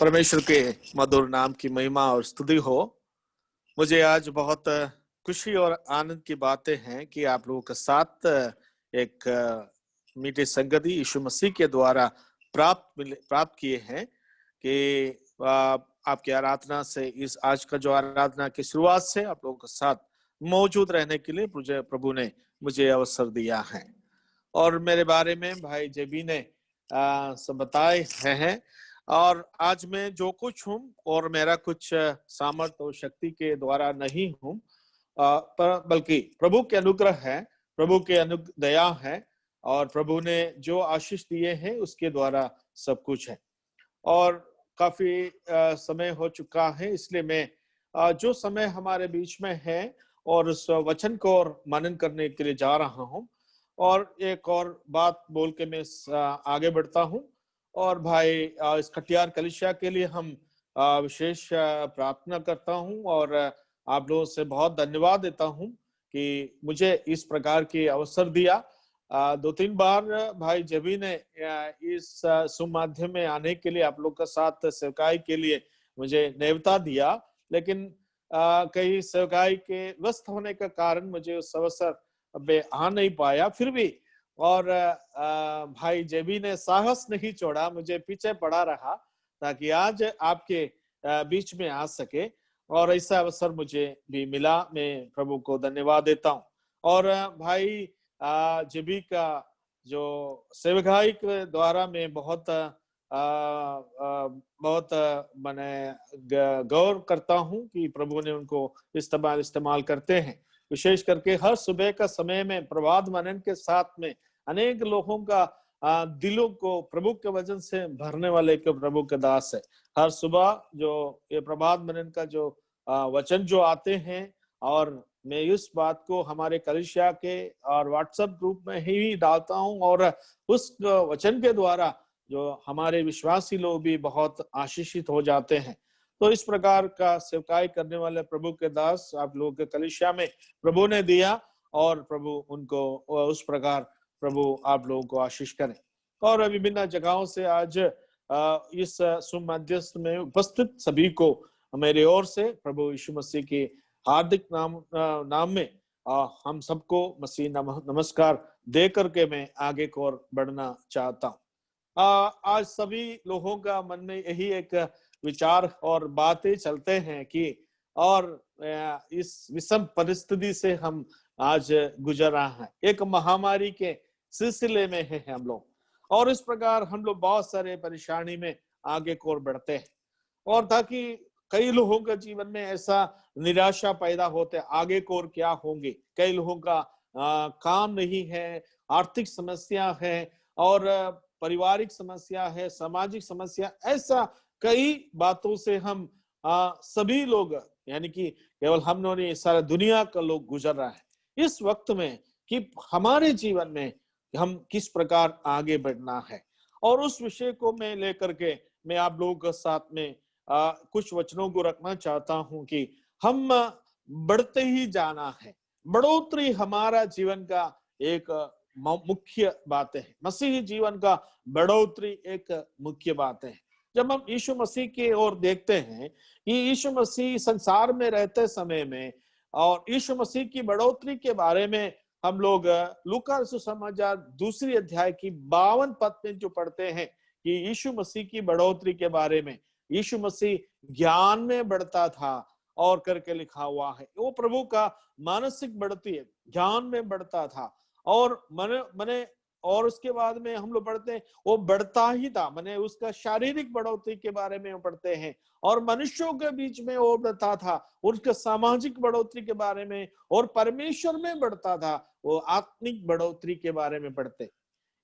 परमेश्वर के मधुर नाम की महिमा और स्तुति हो। मुझे आज बहुत खुशी और आनंद की बातें हैं कि आप लोगों के साथ एक मीठी संगति यीशु मसीह के द्वारा प्राप्त किए हैं कि आपकी आराधना से इस आज का जो आराधना की शुरुआत से आप लोगों के साथ मौजूद रहने के लिए प्रभु ने मुझे अवसर दिया है। और मेरे बारे में भाई जेबी ने सब बताए हैं। और आज मैं जो कुछ हूँ और मेरा कुछ सामर्थ्य और शक्ति के द्वारा नहीं हूँ, बल्कि प्रभु के अनुग्रह है, प्रभु के दया है और प्रभु ने जो आशीष दिए हैं उसके द्वारा सब कुछ है। और काफी समय हो चुका है, इसलिए मैं जो समय हमारे बीच में है और उस वचन को और मनन करने के लिए जा रहा हूँ। और एक और बात बोल के मैं आगे बढ़ता हूँ। और भाई इस कटियार कलिसिया के लिए हम विशेष प्रार्थना करता हूँ और आप लोगों से बहुत धन्यवाद देता हूँ कि मुझे इस प्रकार की अवसर दिया। 2-3 बार भाई जबी ने इस सुमाध्यम में आने के लिए आप लोग का साथ सेवकाई के लिए मुझे न्योता दिया, लेकिन कई सेवकाई के व्यस्त होने का कारण मुझे उस अवसर में आ नहीं पाया। फिर भी और भाई जेबी ने साहस नहीं छोड़ा, मुझे पीछे पड़ा रहा ताकि आज आपके बीच में आ सके और ऐसा अवसर मुझे भी मिला। मैं प्रभु को धन्यवाद देता हूँ। और भाई जेबी का जो सेवकाई के द्वारा मैं बहुत मैंने गौर करता हूँ कि प्रभु ने उनको इस्तेमाल करते हैं। विशेष करके हर सुबह का समय में प्रभात मनन के साथ में अनेक लोगों का दिलों को प्रभु के वचन से भरने वाले के प्रभु के दास है। हर सुबह जो ये प्रभात मनन का जो वचन जो आते हैं, और मैं इस बात को हमारे कलिसिया के और व्हाट्सएप ग्रुप में ही डालता हूँ और उस वचन के द्वारा जो हमारे विश्वासी लोग भी बहुत आशीषित हो जाते हैं। तो इस प्रकार का सेवकाई करने वाले प्रभु के दास आप लोगों के कलिसिया में प्रभु ने दिया और प्रभु उनको उस प्रकार प्रभु आप लोगों को आशीष करें। और विभिन्न जगहों से आज इस सुमध्यस्थ में उपस्थित सभी को मेरे ओर से प्रभु यीशु मसीह की हार्दिक नाम में हम सबको मसीह नमस्कार दे करके मैं आगे को और बढ़ना चाहता हूँ। आज सभी लोगों का मन में यही एक विचार और बातें चलते हैं कि और इस विषम परिस्थिति से हम आज गुजर रहा है, एक महामारी के सिलसिले में है हम लोग, और इस प्रकार हम लोग बहुत सारे परेशानी में आगे को बढ़ते हैं। और ताकि कई लोगों के जीवन में ऐसा निराशा पैदा होते आगे को क्या होंगे। कई लोगों का काम नहीं है, आर्थिक समस्या है और पारिवारिक समस्या है, सामाजिक समस्या, ऐसा कई बातों से हम सभी लोग यानी कि केवल हम नहीं, सारा दुनिया का लोग गुजर रहा है इस वक्त में कि हमारे जीवन में हम किस प्रकार आगे बढ़ना है। और उस विषय को मैं लेकर के मैं आप लोगों के साथ में कुछ वचनों को रखना चाहता हूं कि हम बढ़ते ही जाना है। बढ़ोतरी हमारा जीवन का एक मुख्य बात है। मसीही जीवन का बढ़ोतरी एक मुख्य बात है। जब हम यीशु मसीह की ओर देखते हैं कि यीशु मसीह संसार में रहते समय में और यीशु मसीह की बढ़ोतरी के बारे में हम लोग लूका सुसमाचार 2 अध्याय की 52 पद में जो पढ़ते हैं कि यीशु मसीह की बढ़ोतरी के बारे में, यीशु मसीह ज्ञान में बढ़ता था और करके लिखा हुआ है। वो प्रभु का मानसिक बढ़ती है, ज्ञान में बढ़ता था और मने और उसके बाद में हम लोग पढ़ते हैं वो बढ़ता ही था, माने उसका शारीरिक बढ़ोतरी के बारे में पढ़ते हैं और मनुष्यों के बीच में वो बढ़ता था, उसके सामाजिक बढ़ोतरी के बारे में और परमेश्वर में बढ़ता था, वो आत्मिक बढ़ोतरी के बारे में पढ़ते।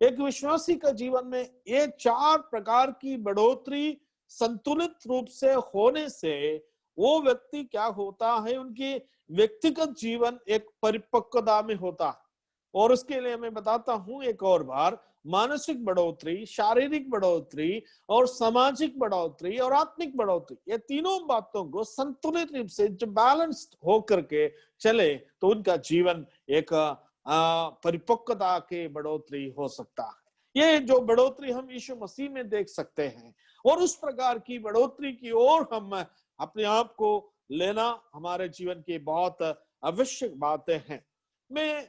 एक विश्वासी का जीवन में ये 4 प्रकार की बढ़ोतरी संतुलित रूप से होने से वो व्यक्ति क्या होता है, उनकी व्यक्तिगत जीवन एक परिपक्वता में होता है। और उसके लिए मैं बताता हूं एक और बार, मानसिक बढ़ोतरी, शारीरिक बढ़ोतरी और सामाजिक बढ़ोतरी और आत्मिक बढ़ोतरी, ये तीनों बातों को संतुलित रूप से जो बैलेंस्ड होकर के चले तो उनका जीवन एक परिपक्वता के बढ़ोतरी हो सकता है। ये जो बढ़ोतरी हम यीशु मसीह में देख सकते हैं और उस प्रकार की बढ़ोतरी की ओर हम अपने आप को लेना हमारे जीवन की बहुत आवश्यक बातें हैं। मैं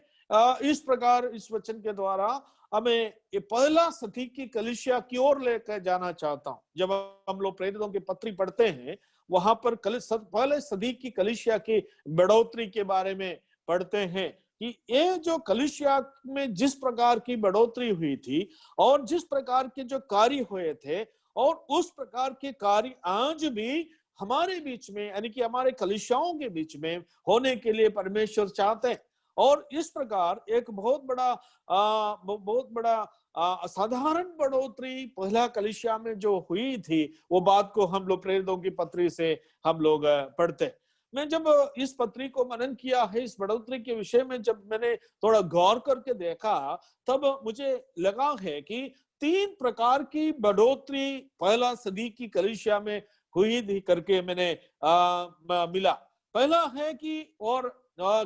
इस प्रकार इस वचन के द्वारा हमें ये पहला सदी की कलीसिया की ओर लेकर जाना चाहता हूं। जब हम लोग प्रेरितों की पत्री पढ़ते हैं, वहां पर पहले सदी की कलीसिया की बढ़ोतरी के बारे में पढ़ते हैं कि ये जो कलीसिया में जिस प्रकार की बढ़ोतरी हुई थी और जिस प्रकार के जो कार्य हुए थे, और उस प्रकार के कार्य आज भी हमारे बीच में, यानी कि हमारे कलीसियाओं के बीच में होने के लिए परमेश्वर चाहते हैं। और इस प्रकार एक बहुत बड़ा असाधारण बढ़ोतरी पहला कलीसिया में जो हुई थी, वो बात को हम लोग प्रेरितों की पत्री से हम लोग पढ़ते। मैं जब इस पत्री को मनन किया है, इस बढ़ोतरी के विषय में जब मैंने थोड़ा गौर करके देखा, तब मुझे लगा है कि 3 प्रकार की बढ़ोतरी पहला सदी की कलीसिया में हुई थी करके मैंने मिला। पहला है कि और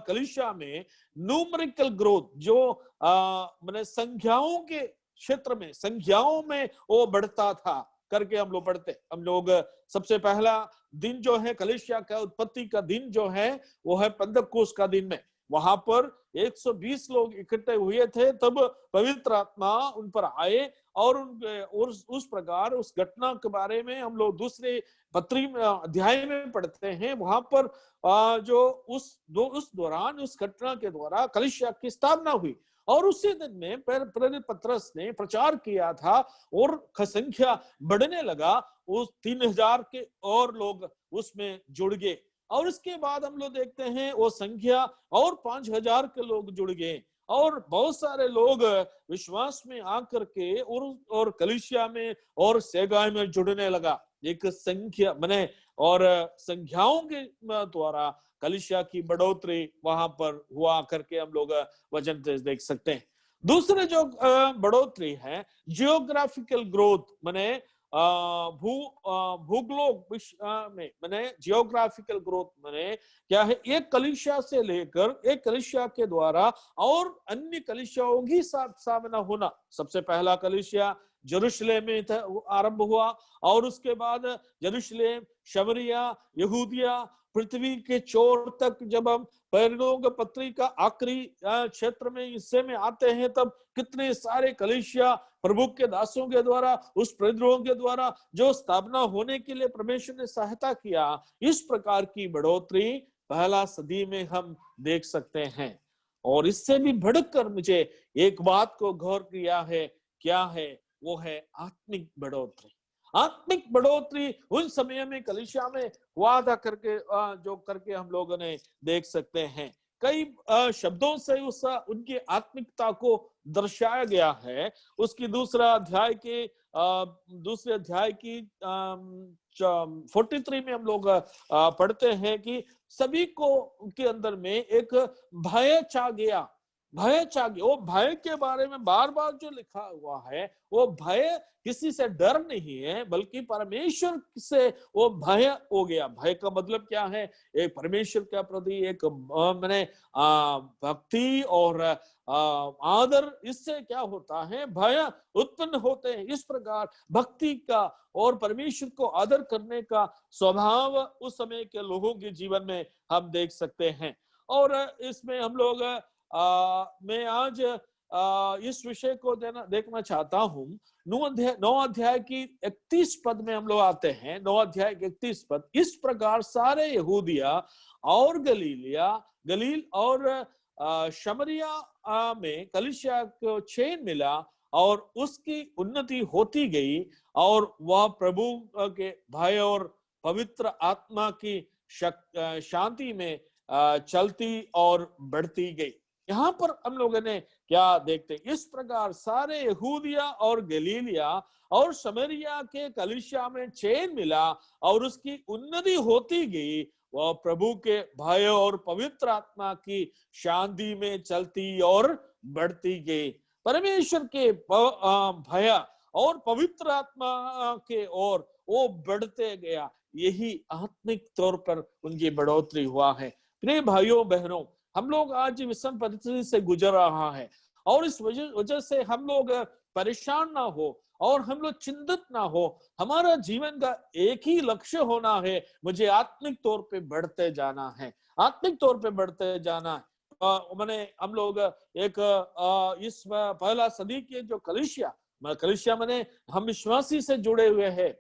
कलीसिया में न्यूमेरिकल ग्रोथ, जो मैंने संख्याओं के क्षेत्र में, संख्याओं में वो बढ़ता था करके हम लोग पढ़ते। हम लोग सबसे पहला दिन जो है कलीसिया का उत्पत्ति का दिन जो है, वो है पेंतकोस्त का दिन में। वहां पर 120 लोग इकट्ठे हुए थे, तब पवित्र आत्मा उन पर आए और उस प्रकार उस घटना के बारे में हम लोग दूसरे पत्री अध्याय में पढ़ते हैं। वहां पर जो उस दौरान उस घटना के द्वारा कलीसिया की स्थापना हुई, और उसी दिन में प्रेरित पतरस ने प्रचार किया था और संख्या बढ़ने लगा। उस 3000 के और लोग उसमें जुड़ गए, और इसके बाद हम लोग देखते हैं वो संख्या और 5000 के लोग जुड़ गए, और बहुत सारे लोग विश्वास में आकर के और कलीसिया में और सेगाई में जुड़ने लगा। एक संख्या बने और संख्याओं के द्वारा कलीसिया की बढ़ोतरी वहां पर हुआ करके हम लोग वचन से देख सकते हैं। दूसरे जो बढ़ोतरी है जियोग्राफिकल ग्रोथ, माने भूगोल में, माने जियोग्राफिकल ग्रोथ माने क्या है, एक कलीसिया से लेकर एक कलीसिया के द्वारा और अन्य कलीसियाओं की सामना होना। सबसे पहला कलीसिया यरूशलेम में था, आरंभ हुआ, और उसके बाद यरूशलेम, शमरिया, यहूदिया, पृथ्वी के छोर तक जब हम प्रेरितों की पत्री का आखिरी क्षेत्र में हिस्से में आते हैं, तब कितने सारे कलीसिया प्रभु के दासों के द्वारा, उस प्रेरितों के द्वारा जो स्थापना होने के लिए परमेश्वर ने सहायता किया। इस प्रकार की बढ़ोतरी पहला सदी में हम देख सकते हैं। और इससे भी बढ़कर मुझे एक बात को गौर किया है, क्या है वो है आत्मिक बढ़ोतरी। आत्मिक बढ़ोतरी उन समय में कलीसिया में हुआ था करके जो करके हम लोगों ने देख सकते हैं। कई शब्दों से उस उनकी आत्मिकता को दर्शाया गया है। उसकी दूसरे अध्याय की 43 में हम लोग पढ़ते हैं कि सभी को उनके अंदर में एक भय छा गया। वो भय के बारे में बार बार जो लिखा हुआ है, वो भय किसी से डर नहीं है, बल्कि परमेश्वर से वो भय हो गया। भय का मतलब क्या है? एक परमेश्वर के प्रति एक मैंने भक्ति और आदर, इससे क्या होता है, भय उत्पन्न होते हैं। इस प्रकार भक्ति का और परमेश्वर को आदर करने का स्वभाव उस समय के लोगों के जीवन में हम देख सकते हैं। और इसमें हम लोग मैं आज इस विषय को देखना चाहता हूं। 9 अध्याय की 31 पद में हम लोग आते हैं। 9 अध्याय के 31 पद, इस प्रकार सारे यहूदिया और गलील और शमरिया में कलीसिया को चैन मिला और उसकी उन्नति होती गई, और वह प्रभु के भय और पवित्र आत्मा की शांति में चलती और बढ़ती गई। यहाँ पर हम लोगों ने क्या देखते हैं, इस प्रकार सारे यहूदिया और गलीलिया और शमरिया के कलीसिया में चैन मिला और उसकी उन्नति होती गई, वह प्रभु के भय और पवित्र आत्मा की शांति में चलती और बढ़ती गई। परमेश्वर के भय और पवित्र आत्मा के ओर वो बढ़ते गया। यही आत्मिक तौर पर उनकी बढ़ोतरी हुआ है। प्रिय भाइयों बहनों, हम लोग आज विषम परिस्थिति से गुजर रहा है, और इस वजह से हम लोग परेशान ना हो और हम लोग चिंतित ना हो। हमारा जीवन का एक ही लक्ष्य होना है, मुझे आत्मिक तौर पे बढ़ते जाना है, आत्मिक तौर पे बढ़ते जाना है। मैंने हम लोग एक इस पहला सदी के जो कलीसिया, कलीसिया मैंने हम विश्वासी से जुड़े हुए हैं,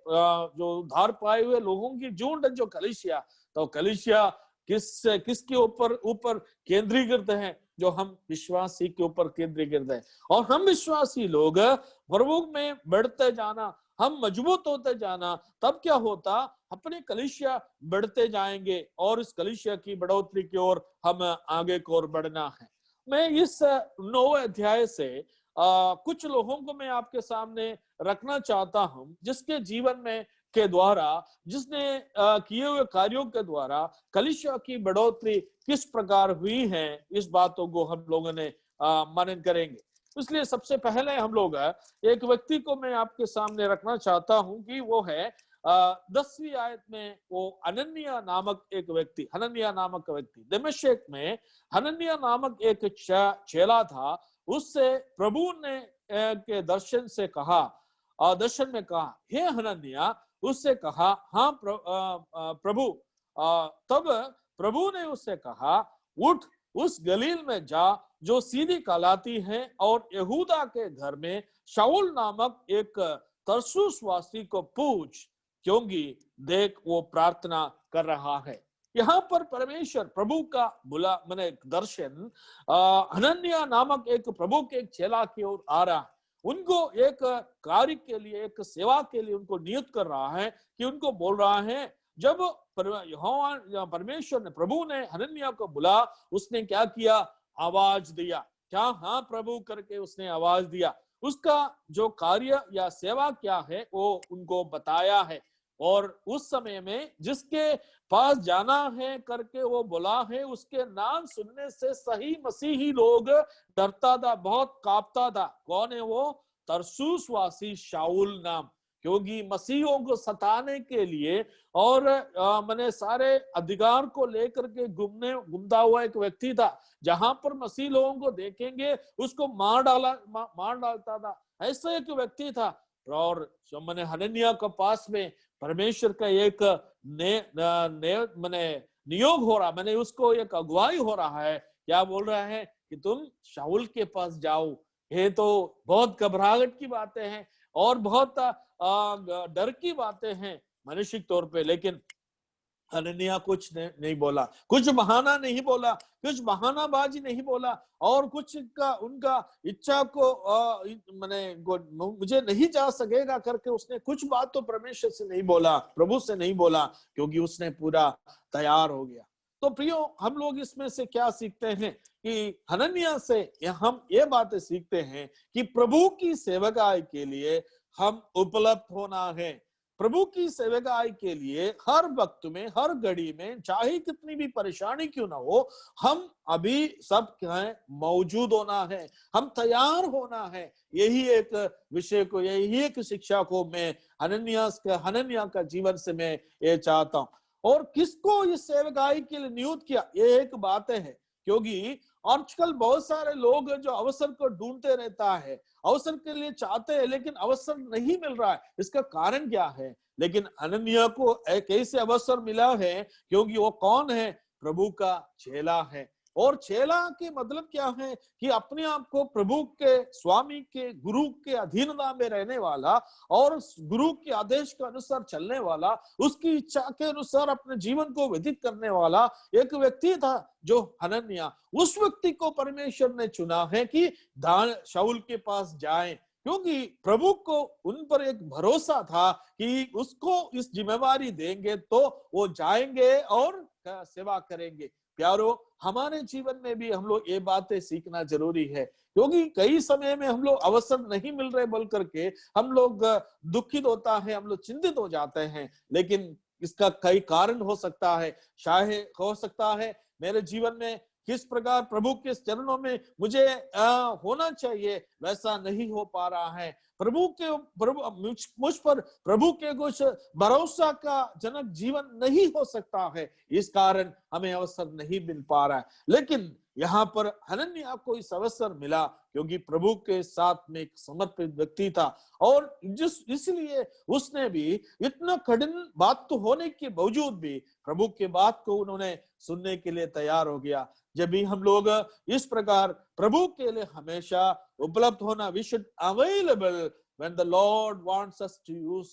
जो उद्धार पाए हुए लोगों की झुंड जो कलीसिया, तो कलीसिया किसके ऊपर ऊपर केंद्रीकृत है? जो हम विश्वासी के ऊपर केंद्रीकृत है। और हम विश्वासी लोग प्रभु में बढ़ते जाना, हम मजबूत होते जाना, तब क्या होता? अपने कलीसिया बढ़ते जाएंगे और इस कलीसिया की बढ़ोतरी की ओर हम आगे की ओर बढ़ना है। मैं इस 9वें अध्याय से कुछ लोगों को मैं आपके सामने रखना चाहता हूं, जिसके जीवन में के द्वारा, जिसने किए हुए कार्यों के द्वारा कलीसिया की बढ़ोतरी किस प्रकार हुई है, इस बातों को हम लोगों ने मनन करेंगे। इसलिए सबसे पहले हम लोग एक व्यक्ति को मैं आपके सामने रखना चाहता हूं कि वो है 10वीं आयत में वो हनन्याह नामक एक व्यक्ति, हनन्याह नामक व्यक्ति दमिश्क में हनन्याह नामक एक चेला था। उससे प्रभु ने के दर्शन से कहा, दर्शन में कहा, हे हनन्याह। उससे कहा, हाँ प्रभु। तब प्रभु ने उससे कहा, उठ, उस गलील में जा जो सीधी कहलाती है, और यहूदा के घर में शाऊल नामक एक तरसुसवासी को पूछ, क्योंकि देख वो प्रार्थना कर रहा है। यहाँ पर परमेश्वर प्रभु का बुला मैंने दर्शन हनन्याह नामक एक प्रभु के एक चेला की ओर आ रहा है। उनको एक कार्य के लिए, एक सेवा के लिए उनको नियुक्त कर रहा है, कि उनको बोल रहा है, जब परमेश्वर ने, प्रभु ने हनन्याह को बुला, उसने क्या किया? आवाज दिया। क्या? हाँ प्रभु करके उसने आवाज दिया। उसका जो कार्य या सेवा क्या है वो उनको बताया है। और उस समय में जिसके पास जाना है करके वो बोला है, उसके नाम सुनने से सही मसीही लोग डरता था, बहुत कांपता था। कौन है वो? तरसुसवासी शाऊल नाम। क्योंकि मसीहों को सताने के लिए और मैंने सारे अधिकार को लेकर के घूमता हुआ एक व्यक्ति था। जहां पर मसीह लोगों को देखेंगे उसको मार डालता था, ऐसा एक व्यक्ति था। और मैंने हनन्याह के पास में परमेश्वर का एक मैंने नियोग हो रहा, मैंने उसको एक अगुवाई हो रहा है। क्या बोल रहा है? कि तुम शाऊल के पास जाओ। ये तो बहुत घबराहट की बातें हैं और बहुत डर की बातें हैं मानसिक तौर पे। लेकिन हनन्याह कुछ नहीं बोला, कुछ बहाना नहीं बोला, कुछ बहानाबाजी नहीं बोला, और कुछ का उनका इच्छा को मैंने मुझे नहीं जा सकेगा करके उसने कुछ बात तो परमेश्वर से नहीं बोला, प्रभु से नहीं बोला, क्योंकि उसने पूरा तैयार हो गया। तो प्रियो, हम लोग इसमें से क्या सीखते हैं? कि हनन्याह से हम ये बातें सीखते हैं कि प्रभु की सेवकाई के लिए हम उपलब्ध होना है। प्रभु की सेवकाई के लिए हर वक्त में, हर घड़ी में, चाहे कितनी भी परेशानी क्यों ना हो, हम अभी सब मौजूद होना है, हम तैयार होना है। यही एक विषय को, यही एक शिक्षा को मैं हनन्याह का जीवन से मैं ये चाहता हूं। और किसको इस सेवकाई के लिए नियुक्त किया, ये एक बात है। क्योंकि आजकल बहुत सारे लोग जो अवसर को ढूंढते रहता है, अवसर के लिए चाहते हैं, लेकिन अवसर नहीं मिल रहा है। इसका कारण क्या है? लेकिन हनन्याह को एक ऐसे अवसर मिला है क्योंकि वो कौन है? प्रभु का चेला है। और चेला के मतलब क्या है? कि अपने आप को प्रभु के, स्वामी के, गुरु के अधीनता में रहने वाला और गुरु के आदेश के अनुसार चलने वाला, उसकी इच्छा के अनुसार अपने जीवन को व्यतीत करने वाला एक व्यक्ति था जो हनन्याह। उस व्यक्ति को परमेश्वर ने चुना है कि शाऊल के पास जाएं, क्योंकि प्रभु को उन पर एक भरोसा था कि उसको इस जिम्मेवारी देंगे तो वो जाएंगे और सेवा करेंगे। प्यारो, हमारे जीवन में भी हम लोग ये बातें सीखना जरूरी है, क्योंकि कई समय में हम लोग अवसर नहीं मिल रहे बोल करके हम लोग दुखित होता है, हम लोग चिंतित हो जाते हैं। लेकिन इसका कई कारण हो सकता है। शायद हो सकता है मेरे जीवन में किस प्रकार प्रभु के चरणों में मुझे होना चाहिए वैसा नहीं हो पा रहा है। मुझ पर प्रभु के कुछ भरोसा का जनक जीवन नहीं हो सकता है, इस कारण हमें अवसर नहीं मिल पा रहा है। लेकिन यहाँ पर हनन्याह को इस अवसर मिला क्योंकि प्रभु के साथ में एक समर्पित व्यक्ति था, और इसलिए उसने भी इतना कठिन बात तो होने के बावजूद भी प्रभु के बात को उन्होंने सुनने के लिए तैयार हो गया। जब भी हम लोग इस प्रकार प्रभु के लिए हमेशा उपलब्ध होना, we should available when the Lord wants us to use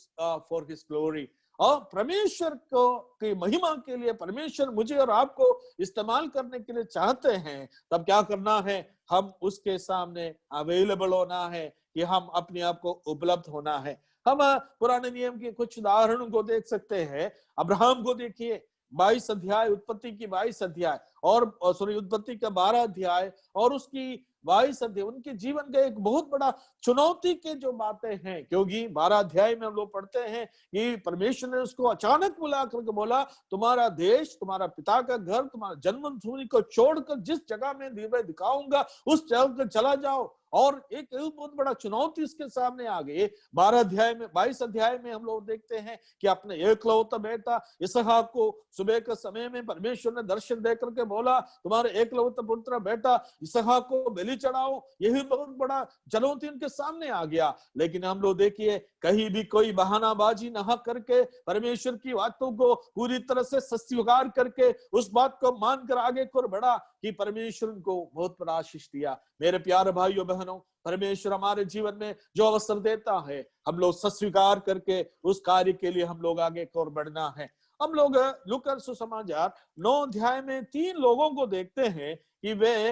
for his glory, और परमेश्वर को की महिमा के लिए परमेश्वर मुझे और आपको इस्तेमाल करने के लिए चाहते हैं, तब क्या करना है, हम उसके सामने अवेलेबल होना है, कि हम अपने आप को उपलब्ध होना है। हम पुराने नियम के कुछ उदाहरणों को देख सकते हैं। अब्राहम को देखिए, 22 अध्याय, उत्पत्ति की 22 अध्याय और उत्पत्ति का 12 अध्याय और उसकी 22 अध्याय, उनके जीवन का एक बहुत बड़ा चुनौती के जो बातें हैं, क्योंकि 12 अध्याय में हम लोग पढ़ते हैं कि परमेश्वर ने उसको अचानक बुला करके बोला, तुम्हारा देश, तुम्हारा पिता का घर, तुम्हारा जन्मभूमि को छोड़कर जिस जगह में दिखाऊंगा उस जगह पर चला जाओ। और एक बहुत बड़ा चुनौती इसके सामने आ गई। 12 अध्याय में, 22 अध्याय में हम लोग देखते हैं कि अपने एकलौता बेटा इसहाक को सुबह के समय में परमेश्वर ने दर्शन दे करके बोला, तुम्हारे एकलौता पुत्र बेटा इसहाक को बलि चढ़ाओ। यही बहुत बड़ा चुनौती उनके सामने आ गया। लेकिन हम लोग देखिए, कहीं भी कोई बहानाबाजी न करके परमेश्वर की बातों को पूरी तरह से स्वीकार करके उस बात को मानकर आगे को बढ़ा कि परमेश्वर को बहुत बड़ा आशीष दिया। मेरे प्यारे भाइयों बहनों, परमेश्वर हमारे जीवन में जो अवसर देता है, हम लोग स्वीकार करके उस कार्य के लिए हम लोग आगे को बढ़ना है। हम लोग लूका सुसमाचार 9 अध्याय में 3 लोगों को देखते हैं कि वे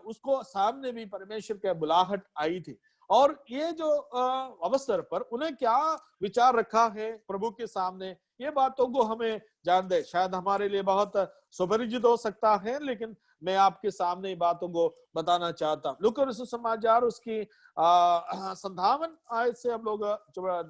उसको सामने भी परमेश्वर के बुलाहट आई थी, और ये जो अवसर पर उन्हें क्या विचार रखा है प्रभु के सामने, ये बातों को हमें जान दे। शायद हमारे लिए बहुत सुपरिचित हो सकता है, लेकिन मैं आपके सामने बातों को बताना चाहता हूँ। लूका सुसमाचार उसकी 57 आयत से हम लोग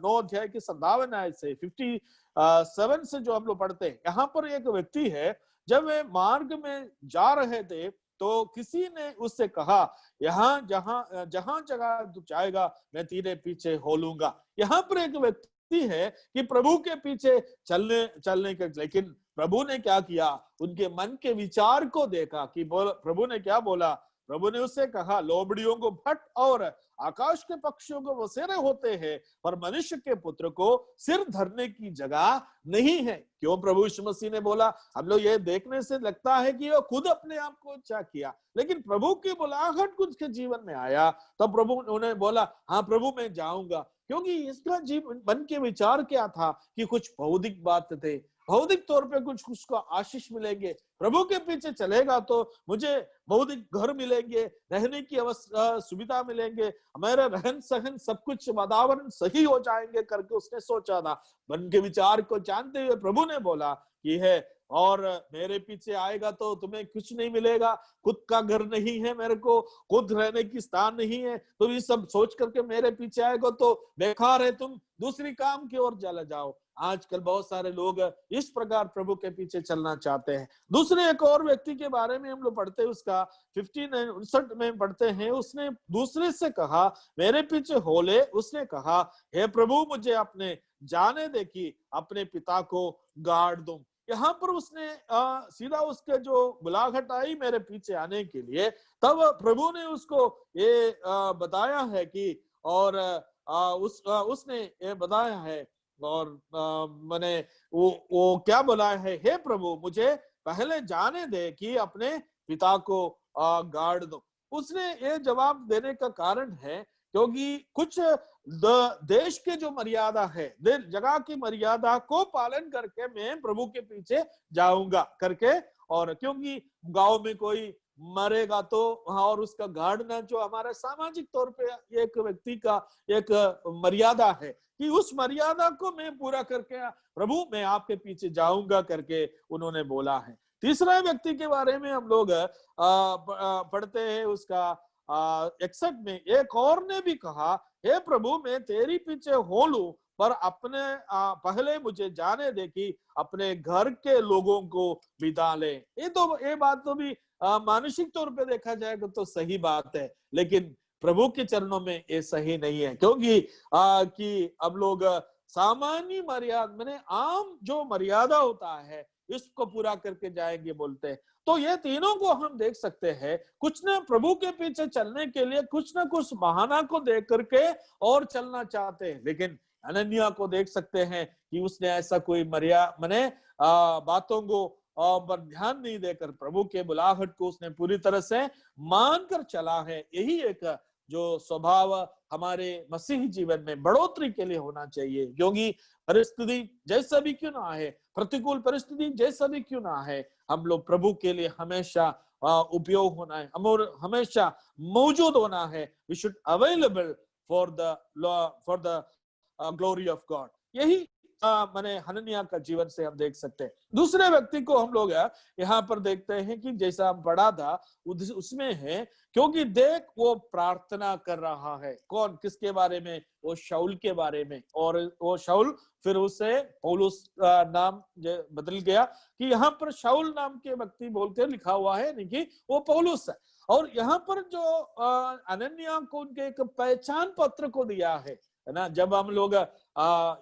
9 अध्याय की 57 आयत से 57 से जो हम लोग पढ़ते हैं, यहाँ पर एक व्यक्ति है, जब वे मार्ग में जा रहे थे तो किसी ने उससे कहा, यहाँ जहां जगह तू जाएगा मैं तेरे पीछे हो लूंगा। यहाँ पर एक व्यक्ति है कि प्रभु के पीछे चलने के, लेकिन प्रभु ने क्या किया, उनके मन के विचार को देखा कि प्रभु ने क्या बोला। प्रभु ने उससे कहा, लोमड़ियों को भट और आकाश के पक्षियों को बसेरे होते हैं, पर मनुष्य के पुत्र को सिर धरने की जगह नहीं है। क्यों प्रभु यीशु मसीह ने बोला? हम लोग ये देखने से लगता है कि वो खुद अपने आप को अच्छा किया, लेकिन प्रभु की बुलाहट कुछ के जीवन में आया, तब प्रभु उन्हें बोला, हाँ प्रभु मैं जाऊंगा। क्योंकि इसका जीवन मन के विचार क्या था कि कुछ भौतिक बात थे, भौतिक तौर पे कुछ उसको आशीष मिलेंगे, प्रभु के पीछे चलेगा तो मुझे भौतिक घर मिलेंगे, रहने की सुविधा मिलेंगे, हमारा रहन सहन सब कुछ वातावरण सही हो जाएंगे करके उसने सोचा था। मन के विचार को जानते हुए प्रभु ने बोला कि है, और मेरे पीछे आएगा तो तुम्हें कुछ नहीं मिलेगा, खुद का घर नहीं है, मेरे को खुद रहने की स्थान नहीं है, तुम ये सब सोच करके मेरे पीछे आएगा तो बेकार है, तुम दूसरी काम की ओर चले जाओ। आजकल बहुत सारे लोग इस प्रकार प्रभु के पीछे चलना चाहते हैं। दूसरे एक और व्यक्ति के बारे में हम लोग पढ़ते हैं, उसका 59 में पढ़ते हैं, उसने दूसरे से कहा, मेरे पीछे हो ले। उसने कहा, हे प्रभु मुझे अपने जाने दे कि अपने पिता को गाड़ दूं। यहाँ पर उसने सीधा उसके जो बुलाहट आई मेरे पीछे आने के लिए, तब प्रभु ने उसको ये बताया है कि, और उसने ये बताया है, और मैंने वो क्या बोला है, हे प्रभु मुझे पहले जाने दे कि अपने पिता को गाड़ दो। उसने ये जवाब देने का कारण है क्योंकि कुछ देश के जो मर्यादा है, जगह की मर्यादा को पालन करके मैं प्रभु के पीछे जाऊंगा करके, और क्योंकि गांव में कोई मरेगा तो और उसका गाड़ना जो हमारा सामाजिक तौर पे एक व्यक्ति का एक मर्यादा है कि उस मर्यादा को मैं पूरा करके प्रभु मैं आपके पीछे जाऊंगा करके उन्होंने बोला है। तीसरा व्यक्ति के बारे में हम लोग पढ़ते हैं, उसका 61 में, एक और ने भी कहा, हे प्रभु मैं तेरी पीछे हो लूं, पर अपने पहले मुझे जाने दे कि अपने घर के लोगों को विदा ले। ये बात तो भी मानसिक तौर पे देखा जाएगा तो सही बात है, लेकिन प्रभु के चरणों में ये सही नहीं है, क्योंकि कि अब लोग सामान्य मर्यादा मैंने आम जो मर्यादा होता है इसको पूरा करके जाएंगे बोलते हैं। तो ये तीनों को हम देख सकते हैं, कुछ न प्रभु के पीछे चलने के लिए कुछ न कुछ बहाना को देख करके और चलना चाहते हैं। लेकिन अनन्या को देख सकते हैं कि उसने ऐसा कोई मैंने बातों को पर ध्यान नहीं देकर प्रभु के बुलाहट को उसने पूरी तरह से मानकर चला है। यही एक जो स्वभाव हमारे मसीही जीवन में बढ़ोतरी के लिए होना चाहिए, क्योंकि परिस्थिति जैसा भी क्यों ना है, प्रतिकूल परिस्थिति जैसा भी क्यों ना है, हम लोग प्रभु के लिए हमेशा उपयोग होना है, हमेशा मौजूद होना है। We should available for the glory of God. यही मैंने हनन्याह का जीवन से हम देख सकते हैं। दूसरे व्यक्ति को हम लोग यहाँ पर देखते हैं कि जैसा हम पढ़ा था उसमें है, क्योंकि देख वो प्रार्थना कर रहा है। कौन, किसके बारे में? वो शाऊल के बारे में। और वो शाऊल फिर उसे पौलुस नाम बदल गया कि यहाँ पर शाऊल नाम के व्यक्ति बोलकर लिखा हुआ है, नहीं कि वो पौलुस है। और यहाँ पर जो अनन्याह को उनके एक पहचान पत्र को दिया है ना। जब हम लोग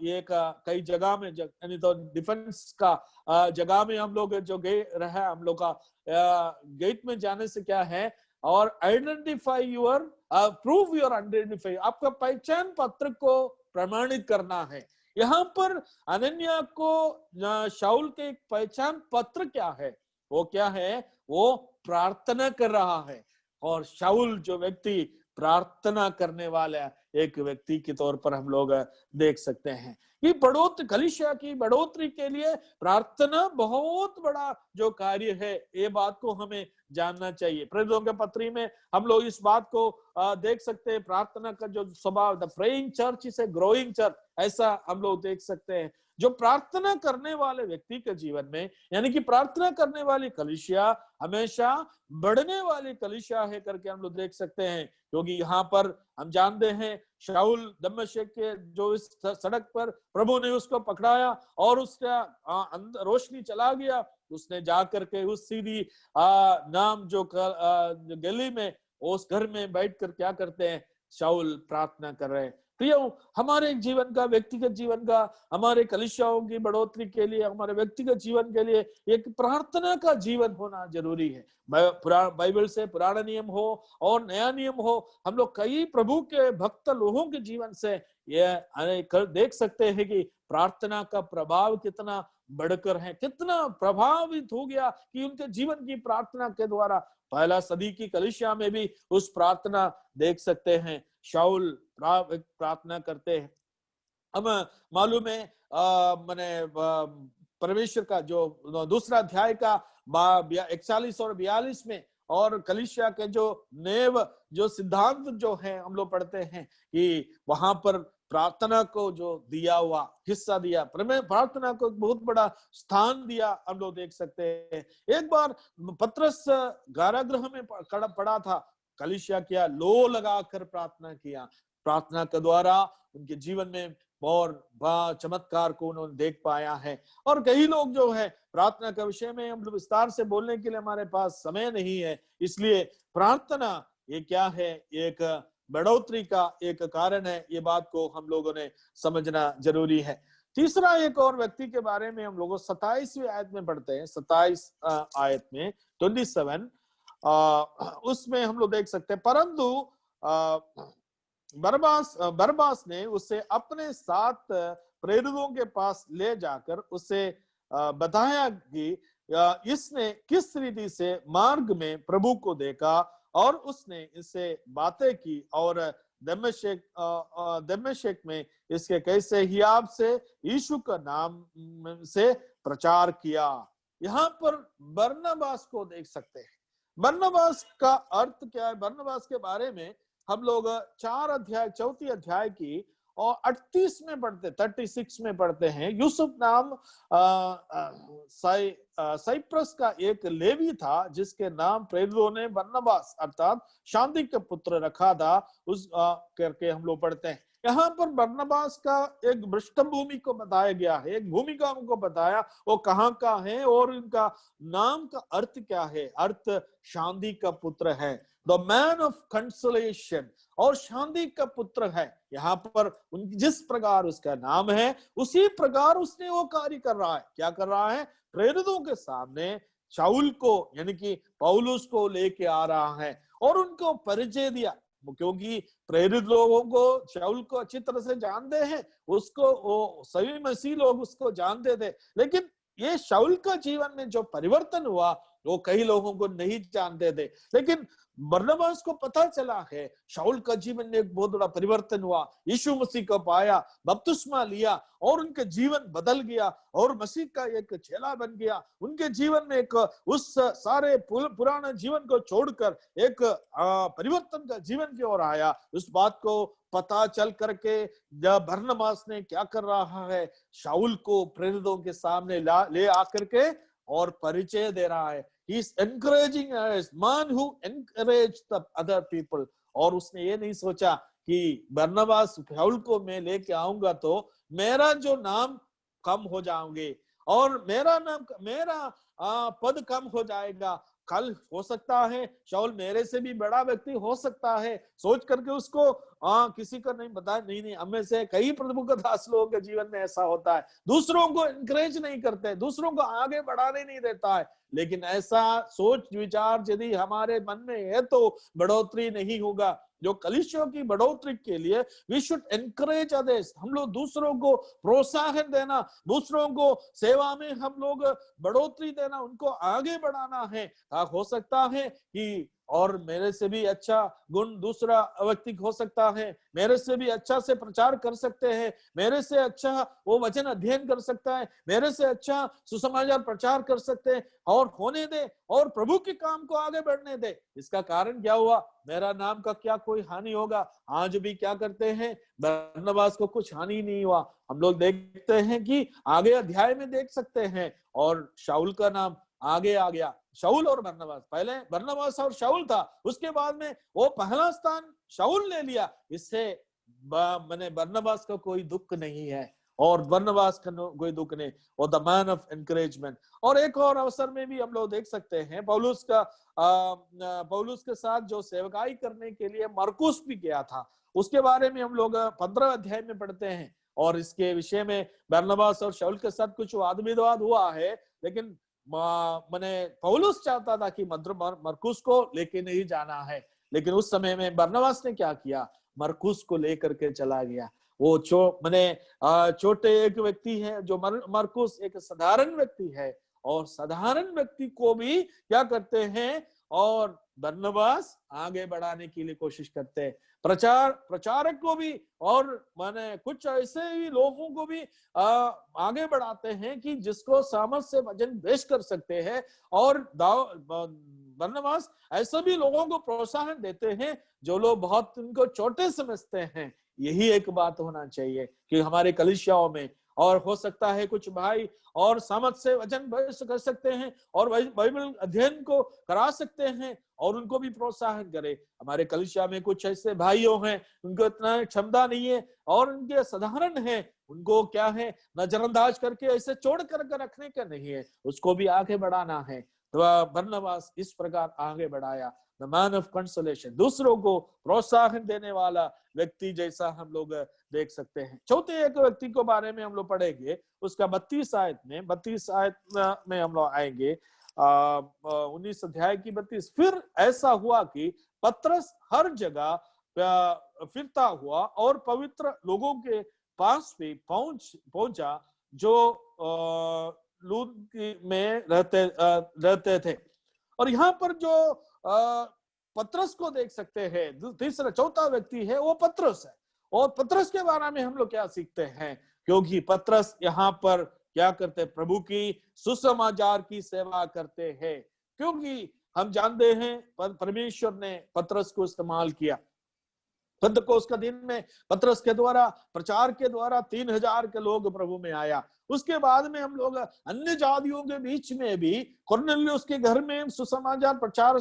ये कई जगह में यानी तो डिफेंस का जगह में हम लोग जो गए रहे, हम लोग का गेट में जाने से क्या है, और identify your prove your identify, आपका पहचान पत्र को प्रमाणित करना है। यहाँ पर अनन्या को शाऊल के एक पहचान पत्र क्या है, वो क्या है? वो प्रार्थना कर रहा है। और शाऊल जो व्यक्ति प्रार्थना करने वाला एक व्यक्ति के तौर पर हम लोग देख सकते हैं कि कलीसिया की बढ़ोतरी के लिए प्रार्थना बहुत बड़ा जो कार्य है, ये बात को हमें जानना चाहिए। प्रेरितों के पत्री में हम लोग इस बात को देख सकते हैं, प्रार्थना का जो स्वभाव, the praying church is a growing church, ऐसा हम लोग देख सकते हैं। जो प्रार्थना करने वाले व्यक्ति के जीवन में, यानी कि प्रार्थना करने वाली कलीसिया हमेशा बढ़ने वाली कलीसिया है करके हम लोग देख सकते हैं। क्योंकि यहाँ पर हम जानते हैं शाऊल दमिश्क के जो इस सड़क पर प्रभु ने उसको पकड़ाया और उसका रोशनी चला गया, उसने जाकर के उस सीधी नाम जो गली में उस घर में बैठकर क्या करते हैं? शाऊल प्रार्थना कर रहे हैं। प्रियो, हमारे जीवन का, व्यक्तिगत जीवन का, हमारे कलीसियाओं की बढ़ोतरी के लिए, हमारे व्यक्तिगत जीवन के लिए एक प्रार्थना का जीवन होना जरूरी है। बाइबल से पुराना नियम हो और नया नियम हो, हम लोग कई प्रभु के भक्त लोगों के जीवन से ये देख सकते हैं कि प्रार्थना का प्रभाव कितना बढ़कर है, कितना प्रभावित हो गया कि उनके जीवन की प्रार्थना के द्वारा पहला सदी की कलीसिया में भी उस प्रार्थना देख सकते हैं। शाऊल प्रार्थना करते हैं। अब मालूम है मैंने परमेश्वर का जो दूसरा अध्याय का 41 और 42 में और कलीसिया के जो नेव जो सिद्धांत जो है हम लोग पढ़ते हैं कि वहां पर प्रार्थना को जो दिया हुआ हिस्सा दिया, प्रार्थना को बहुत बड़ा स्थान दिया, हम लोग देख सकते हैं। एक बार पतरस कारागृह में पड़ा था, कलीसिया किया लो लगाकर प्रार्थना किया, प्रार्थना के द्वारा उनके जीवन में और चमत्कार को उन्होंने देख पाया है। और कई लोग जो है प्रार्थना के विषय में हम लोग विस्तार से बोलने के लिए हमारे पास समय नहीं है, इसलिए प्रार्थना ये क्या है, एक बढ़ोतरी का एक कारण है, ये बात को हम लोगों ने समझना जरूरी है। तीसरा एक और व्यक्ति के बारे में हम लोग 27वीं आयत में पढ़ते हैं, 27 आयत में 27 उसमें हम लोग देख सकते हैं, परंतु बरबास ने उसे अपने साथ प्रेरितों के पास ले जाकर उसे बताया कि इसने किस रीति से मार्ग में प्रभु को देखा और उसने इससे बातें की और दमिश्क में इसके कैसे हियाब से यीशु का नाम से प्रचार किया। यहाँ पर बरनबास को देख सकते हैं। बरनबास का अर्थ क्या है? बरनबास के बारे में हम लोग 4 अध्याय की और 38 में पढ़ते, 36 में पढ़ते हैं। यूसुफ नाम साइप्रस का एक लेवी था जिसके नाम प्रेरितों ने बरनबास अर्थात शांति का पुत्र रखा था, उस करके हम लोग पढ़ते हैं। यहाँ पर बरनबास का एक पृष्ठभूमि को बताया गया है, एक भूमिका उनको बताया, वो कहाँ का है और उनका नाम का अर्थ क्या है। अर्थ शांति का पुत्र है। द मैन ऑफ कंसोलेशन, और शांति का पुत्र है। यहाँ पर जिस प्रकार उसका नाम है उसी प्रकार उसने वो कार्य कर रहा है। क्या कर रहा है? प्रेरितों के सामने शाऊल को यानी कि पौलुस को लेके आ रहा है और उनको परिचय दिया, क्योंकि प्रेरित लोगों को शाऊल को अच्छी तरह से जानते हैं, उसको वो सभी मसीह लोग उसको जानते थे, लेकिन ये शाऊल का जीवन में जो परिवर्तन हुआ वो कई लोगों को नहीं जानते थे। लेकिन बरनबास को पता चला है शाऊल का जीवन में एक बहुत बड़ा परिवर्तन हुआ, यीशु मसीह को पाया, बपतिस्मा लिया और उनके जीवन बदल गया और मसीह का एक चेला बन गया। उनके जीवन में एक उस सारे पुराने जीवन को छोड़कर एक परिवर्तन का जीवन की ओर आया। उस बात को पता चल करके जब बरनबास ने क्या कर रहा है, शाऊल को प्रेरितों के सामने ले आकर के और परिचय दे रहा है। He is encouraging us, man who encouraged the other people। और उसने ये नहीं सोचा कि बरनबास शाऊल को मैं लेके आऊंगा तो मेरा जो नाम कम हो जाओगे और मेरा पद कम हो जाएगा। कल हो सकता है शाऊल मेरे से भी बड़ा व्यक्ति हो सकता है, सोच करके उसको किसी को नहीं बताया। नहीं, हमें से कई प्रभु के दास लोगों के जीवन में ऐसा होता है, दूसरों को इंकरेज नहीं करते, दूसरों को आगे बढ़ाने नहीं देता है। लेकिन ऐसा सोच विचार यदि हमारे मन में है तो बढ़ोतरी नहीं होगा। जो कलीसिया की बढ़ोतरी के लिए वी शुड एनकरेज अदर्स, हम लोग दूसरों को प्रोत्साहन देना, दूसरों को सेवा में हम लोग बढ़ोतरी देना, उनको आगे बढ़ाना है। हो सकता है कि और मेरे से भी अच्छा गुण दूसरा व्यक्ति हो सकता है, मेरे से भी अच्छा से प्रचार कर सकते हैं, मेरे से अच्छा वो वचन अध्ययन कर सकता है, मेरे से अच्छा सुसमाचार प्रचार कर सकते हैं, और होने दे और प्रभु के काम को आगे बढ़ने दे। इसका कारण क्या हुआ? मेरा नाम का क्या कोई हानि होगा? आज भी क्या करते हैं, बरनबास को कुछ हानि नहीं हुआ। हम लोग देखते हैं कि आगे अध्याय में देख सकते हैं, और शाऊल का नाम आगे आ गया। शाऊल और बरनबास, पहले बरनबास और शाऊल था, उसके बाद में वो पहला स्थान शाऊल ले लिया। इससे मैंने बरनबास का कोई दुख नहीं है और बरनबास का कोई दुख नहीं, वो द मैन ऑफ एनकरेजमेंट। और एक और अवसर में भी हम लोग देख सकते हैं पौलुस के साथ जो सेवकाई करने के लिए मरकुस भी गया था, उसके बारे में हम लोग 15 अध्याय में पढ़ते हैं। और इसके विषय में बरनबास और शाऊल के साथ कुछ वाद विवाद हुआ है, लेकिन मैंने पौलुस चाहता था कि मरकुस को लेके नहीं जाना है, लेकिन उस समय में बरनबास ने क्या किया, मरकुस को लेकर के चला गया। वो छोटे एक व्यक्ति है जो मरकुस एक साधारण व्यक्ति है, और साधारण व्यक्ति को भी क्या करते हैं, और बरनबास आगे बढ़ाने के लिए कोशिश करते हैं। प्रचारक को भी और माने कुछ ऐसे ही लोगों को भी आगे बढ़ाते हैं कि जिसको सामर्थ से वचन पेश कर सकते हैं। और बरनबास ऐसे भी लोगों को प्रोत्साहन देते हैं जो लोग बहुत उनको छोटे समझते हैं। यही एक बात होना चाहिए कि हमारे कलीसियाओं में, और हो सकता है कुछ भाई और सामर्थ से वचन कर सकते हैं और बाइबल अध्ययन को करा सकते हैं और उनको भी प्रोत्साहन करें। हमारे कलीसिया में कुछ ऐसे भाइयों हैं, उनको इतना क्षमता नहीं है और उनके साधारण है, उनको क्या है, नजरअंदाज करके ऐसे छोड़ कर रखने का नहीं है, उसको भी आगे बढ़ाना है। तो बरनबास इस प्रकार आगे बढ़ाया, द मैन ऑफ कंसोलेशन, दूसरों को प्रोत्साहन देने वाला व्यक्ति जैसा हम लोग देख सकते हैं। चौथे एक व्यक्ति को बारे में हम लोग पढ़ेंगे, उसका 32 आयत में हम लोग आएंगे, 19 अध्याय की 32। फिर ऐसा हुआ कि पतरस हर जगह फिरता हुआ और पवित्र लोगों के पास भी पहुंचा जो लूद में रहते थे। और यहाँ पर जो पतरस को देख सकते हैं, तीसरा चौथा व्यक्ति है वो पतरस है। और पतरस के बारे में हम लोग क्या सीखते हैं, क्योंकि पतरस यहाँ पर क्या करते हैं, प्रभु की सुसमाचार की सेवा करते हैं। क्योंकि हम जानते हैं परमेश्वर ने पतरस को इस्तेमाल किया। पेंतकोस्त का दिन में पतरस के द्वारा प्रचार के द्वारा 3000 के लोग प्रभु में आया। उसके बाद में हम लोग अन्य जातियों के बीच में भी कुरनेलियुस के घर में सुसमाचार प्रचार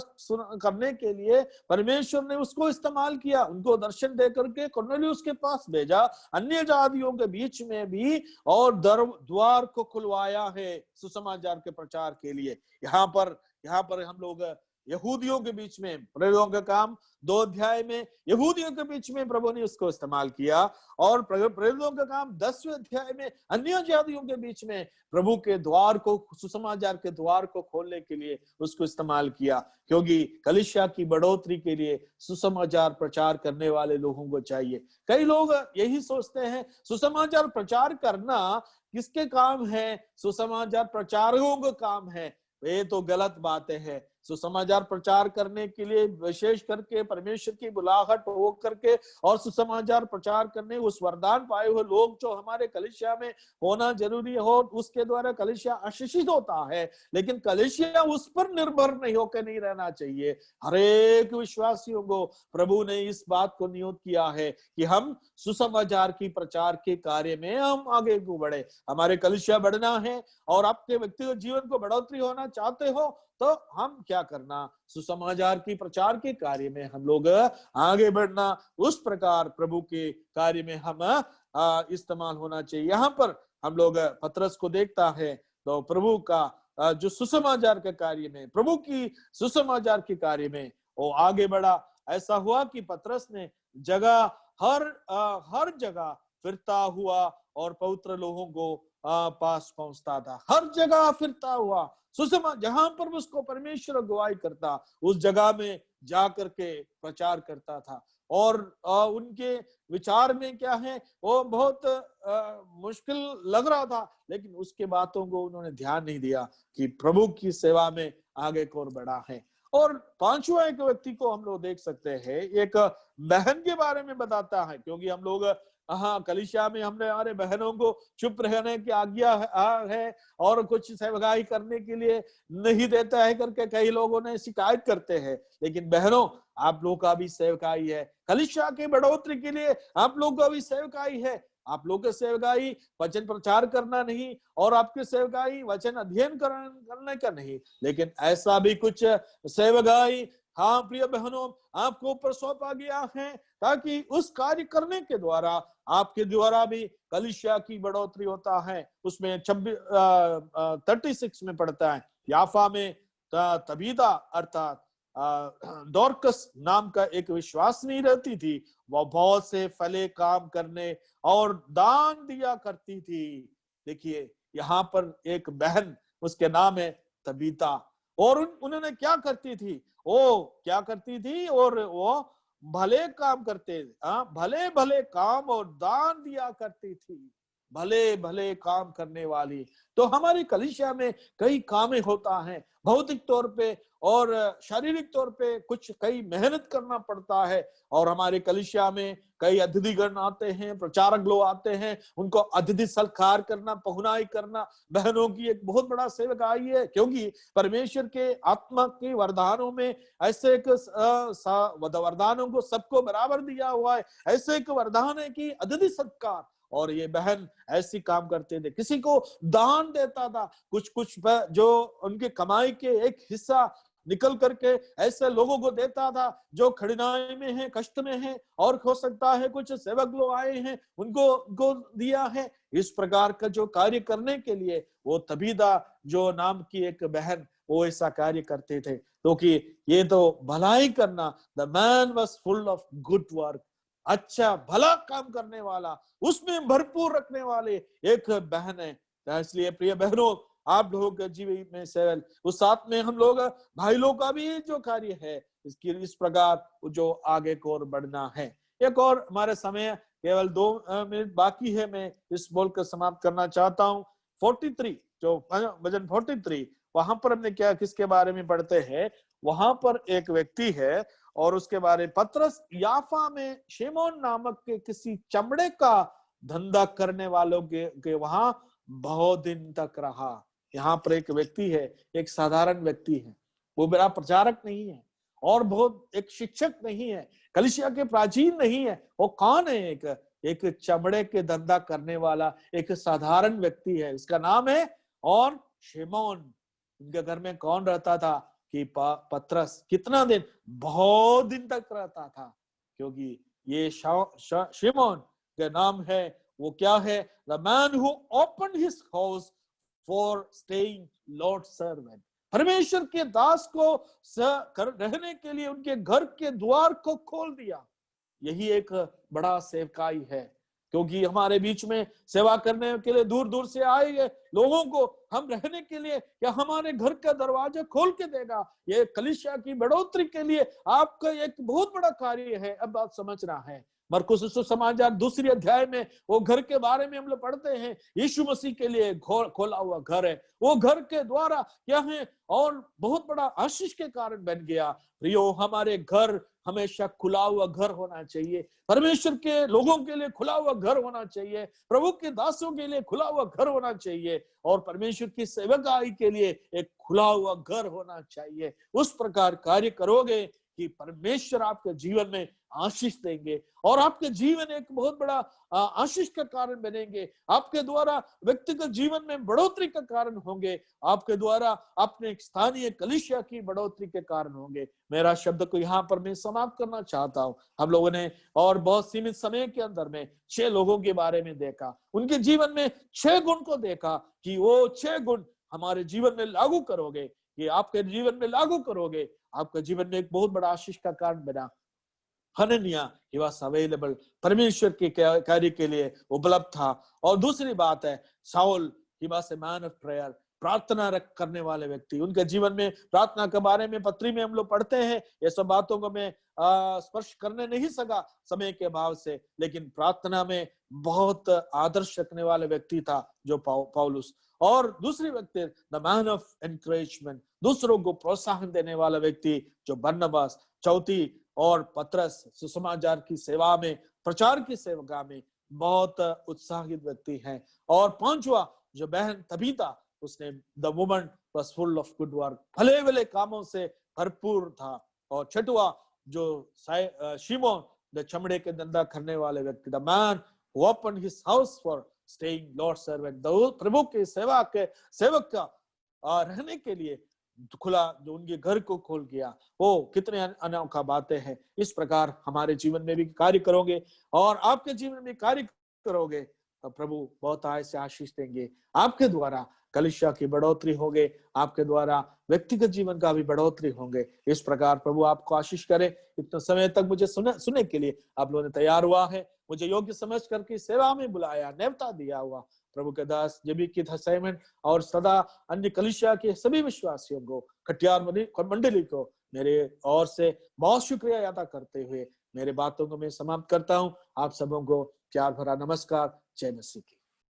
करने के लिए परमेश्वर ने उसको इस्तेमाल किया, उनको दर्शन दे करके कुरनेलियुस के पास भेजा, अन्य जातियों के बीच में भी, और द्वार को खुलवाया है सुसमाचार के प्रचार के लिए। यहाँ पर हम लोग यहूदियों के बीच में, प्रेरितों का काम 2 अध्याय में यहूदियों के बीच में प्रभु ने उसको इस्तेमाल किया, और प्रेरितों का काम 10वें अध्याय में अन्य जातियों के बीच में प्रभु के द्वार को, सुसमाचार के द्वार को खोलने के लिए उसको इस्तेमाल किया। क्योंकि कलीसिया की बढ़ोतरी के लिए सुसमाचार प्रचार करने वाले लोगों को चाहिए। कई लोग यही सोचते हैं सुसमाचार प्रचार करना किसके काम है, सुसमाचार प्रचारकों का काम है। ये तो गलत बातें हैं। सुसमाचार प्रचार करने के लिए विशेष करके परमेश्वर की बुलाहट हो करके और सुसमाचार प्रचार करने उस वरदान पाए हुए लोग जो हमारे कलीसिया में होना जरूरी हो, उसके द्वारा कलीसिया आशीषित होता है। लेकिन कलीसिया उस पर निर्भर नहीं होकर नहीं रहना चाहिए। हरेक विश्वासियों को प्रभु ने इस बात को नियुक्त किया है कि हम सुसमाचार की प्रचार के कार्य में हम आगे को बढ़े। हमारे कलीसिया बढ़ना है और आपके व्यक्तिगत जीवन को बढ़ोतरी होना चाहते हो तो हम क्या करना, सुसमाचार की प्रचार के कार्य में हम लोग आगे बढ़ना, उस प्रकार प्रभु के कार्य में हम इस्तेमाल होना चाहिए। यहाँ पर हम लोग पतरस को देखता है तो प्रभु का जो सुसमाचार के कार्य में, प्रभु की सुसमाचार के कार्य में वो आगे बढ़ा। ऐसा हुआ कि पतरस ने हर जगह फिरता हुआ और पवित्र लोगों को पास पहुंचता था। हर जगह फिरता हुआ, जहां पर उसको परमेश्वर अगुवाई करता उस जगह में जा करके प्रचार करता था। और उनके विचार में क्या है, वो बहुत मुश्किल लग रहा था, लेकिन उसके बातों को उन्होंने ध्यान नहीं दिया कि प्रभु की सेवा में आगे को और बढ़ा है। और 5वां एक व्यक्ति को हम लोग देख सकते हैं, एक बहन के बारे में बताता है। क्योंकि हम लोग कलीसिया में हमने हमारे बहनों को चुप रहने की आज्ञा है और कुछ सेवकाई करने के लिए नहीं देता है करके कई लोगों ने शिकायत करते हैं। लेकिन बहनों, आप लोग का भी सेवकाई है, कलीसिया की बढ़ोतरी के लिए आप लोग का भी सेवकाई है। आप लोग के सेवकाई वचन प्रचार करना नहीं और आपके सेवकाई वचन अध्ययन करने का नहीं, लेकिन ऐसा भी कुछ सेवकाई, हाँ प्रिय बहनों, आपको ऊपर सौंपा गया है ताकि उस कार्य करने के द्वारा आपके द्वारा भी कलीसिया की बढ़ोतरी होता है। उसमें 36 में पढ़ता है, याफा में तबीता अर्थात डॉर्कस नाम का एक विश्वासनी रहती थी। वह बहुत से फले काम करने और दान दिया करती थी। देखिए यहाँ पर एक बहन, उसके नाम है तबीता, और उन्होंने क्या करती थी, और वो भले काम करते, भले भले काम और दान दिया करती थी। भले भले काम करने वाली। तो हमारी कलीसिया में कई कामें होता है, भौतिक तौर पे और शारीरिक तौर पे कुछ कई मेहनत करना पड़ता है। और हमारे कलीसिया में कई अतिथिगण आते हैं, प्रचारक लोग आते हैं, उनको अतिथि सत्कार करना, पहुनाई करना बहनों की एक बहुत बड़ा सेवकाई है। क्योंकि परमेश्वर के आत्मा के वरदानों में ऐसे एक वरदानों को सबको बराबर दिया हुआ है। ऐसे एक वरदान है कि अतिथि सत्कार, और ये बहन ऐसी काम करते थे। किसी को दान देता था, कुछ जो उनके कमाई के एक हिस्सा निकल करके ऐसे लोगों को देता था जो कठिनाई में है, कष्ट में है, और हो सकता है कुछ सेवक लोग आए हैं उनको दिया है। इस प्रकार का जो कार्य करने के लिए वो तबीदा जो नाम की एक बहन, वो ऐसा कार्य करते थे। क्योंकि ये तो भलाई करना, the man was full of good work, अच्छा भला काम करने वाला, उसमें भरपूर रखने वाले एक बहन है। इसलिए प्रिय बहनों, आप लोगों के जीवन में सेवल, उस साथ में हम लोग भाई लोग का भी जो कार्य है इसकी इस प्रकार जो आगे को और बढ़ना है। एक और हमारे समय केवल 2 मिनट बाकी है, मैं इस बोलकर समाप्त करना चाहता हूँ। 43 जो वचन 43, वहां पर हमने क्या किसके बारे में पढ़ते हैं, वहां पर एक व्यक्ति है और उसके बारे में पतरस याफा में शिमोन नामक के किसी चमड़े का धंधा करने वालों के वहां बहुत दिन तक रहा। यहाँ पर एक व्यक्ति है, एक साधारण व्यक्ति है, वो बड़ा प्रचारक नहीं है और बहुत एक शिक्षक नहीं है, कलीसिया के प्राचीन नहीं है। वो कौन है? एक चमड़े के धंधा करने वाला एक साधारण व्यक्ति है, इसका नाम है और शिमोन। उनके घर में कौन रहता था कि पतरस। कितना दिन? बहुत दिन तक रहता था। क्योंकि ये शिमोन का नाम है, वो क्या है? The man who open his house for staying lord servant. परमेश्वर के दास को रहने के लिए उनके घर के द्वार को खोल दिया। यही एक बड़ा सेवकाई है, क्योंकि हमारे बीच में सेवा करने के लिए दूर दूर से आए लोगों को हम रहने के लिए या हमारे घर का दरवाजा खोल के देगा। ये कलीसिया की बढ़ोतरी के लिए आपका एक बहुत बड़ा कार्य है। अब बात समझना है। मरकुस सुसमाचार 2 अध्याय में वो घर के बारे में हम लोग पढ़ते हैं। यीशु मसीह के लिए खोला हुआ घर है। वो घर के द्वारा क्या है और बहुत बड़ा आशीष के कारण बन गया। प्रियो, हमारे घर हमेशा खुला हुआ घर होना चाहिए। परमेश्वर के लोगों के लिए खुला हुआ घर होना चाहिए। प्रभु के दासों के लिए खुला हुआ घर होना चाहिए और परमेश्वर की सेवकाई के लिए एक खुला हुआ घर होना चाहिए। उस प्रकार कार्य करोगे कि परमेश्वर आपके जीवन में आशीष देंगे और आपके जीवन एक बहुत बड़ा आशीष का कारण बनेंगे। आपके द्वारा व्यक्तिगत जीवन में बढ़ोतरी का कारण होंगे। आपके द्वारा अपने स्थानीय कलीसिया की बढ़ोतरी के कारण होंगे। मेरा शब्द को यहाँ पर मैं समाप्त करना चाहता हूँ। हम लोगों ने और बहुत सीमित समय के अंदर में 6 लोगों के बारे में देखा। उनके जीवन में 6 गुण को देखा कि वो 6 गुण हमारे जीवन में लागू करोगे, ये आपके जीवन में लागू करोगे, आपके जीवन में एक बहुत बड़ा आशीष का कारण बना। हनन्याह he was available, परमेश्वर के कार्य के लिए उपलब्ध था। और दूसरी बात है, शाऊल he was a man of prayer, प्रार्थना करने वाले व्यक्ति। उनके जीवन में प्रार्थना के बारे में पत्री में हम लोग पढ़ते हैं। ये सब बातों को मैं स्पर्श करने नहीं सका समय के अभाव से, लेकिन प्रार्थना में बहुत आदर्श रखने वाले व्यक्ति था जो पौलुस। और दूसरी व्यक्ति द मैन ऑफ एनकरेजमेंट, दूसरों को प्रोत्साहन देने वाला व्यक्ति जो बरनबास। चौथी और पतरस सुसमाचार की सेवा में, प्रचार की सेवा में बहुत उत्साहित व्यक्ति हैं। और 5वां जो बहन तबीता, उसने the woman was full of good work, भले भले कामों से भरपूर था। और 6वां जो शिमोन द चमड़े के धंधा करने वाले व्यक्ति, the man who opened his house for staying lord servant, प्रभु के सेवा के सेवक का रहने के लिए खुला, जो उनके घर को खोल गया। वो कितने अनोखा बातें हैं। इस प्रकार हमारे जीवन में भी कार्य करोगे और आपके जीवन में कार्य करोगे तो प्रभु बहुत आय से आशीष देंगे। आपके द्वारा कलीसिया की बढ़ोतरी होगे, आपके द्वारा व्यक्तिगत जीवन का भी बढ़ोतरी होंगे। इस प्रकार प्रभु आपको आशीष करे। इतना समय तक मुझे सुनने के लिए आप लोगों ने तैयार हुआ है, मुझे योग्य समझ करके सेवा में बुलाया, नेवता दिया हुआ प्रभु के दास जेबी की असाइनमेंट और सदा अन्य कलीसिया के सभी विश्वासियों को, खटियार मंडली को मेरे ओर से बहुत शुक्रिया अदा करते हुए मेरे बातों को मैं समाप्त करता हूँ। आप सबों को प्यार भरा नमस्कार। जय मसीह की।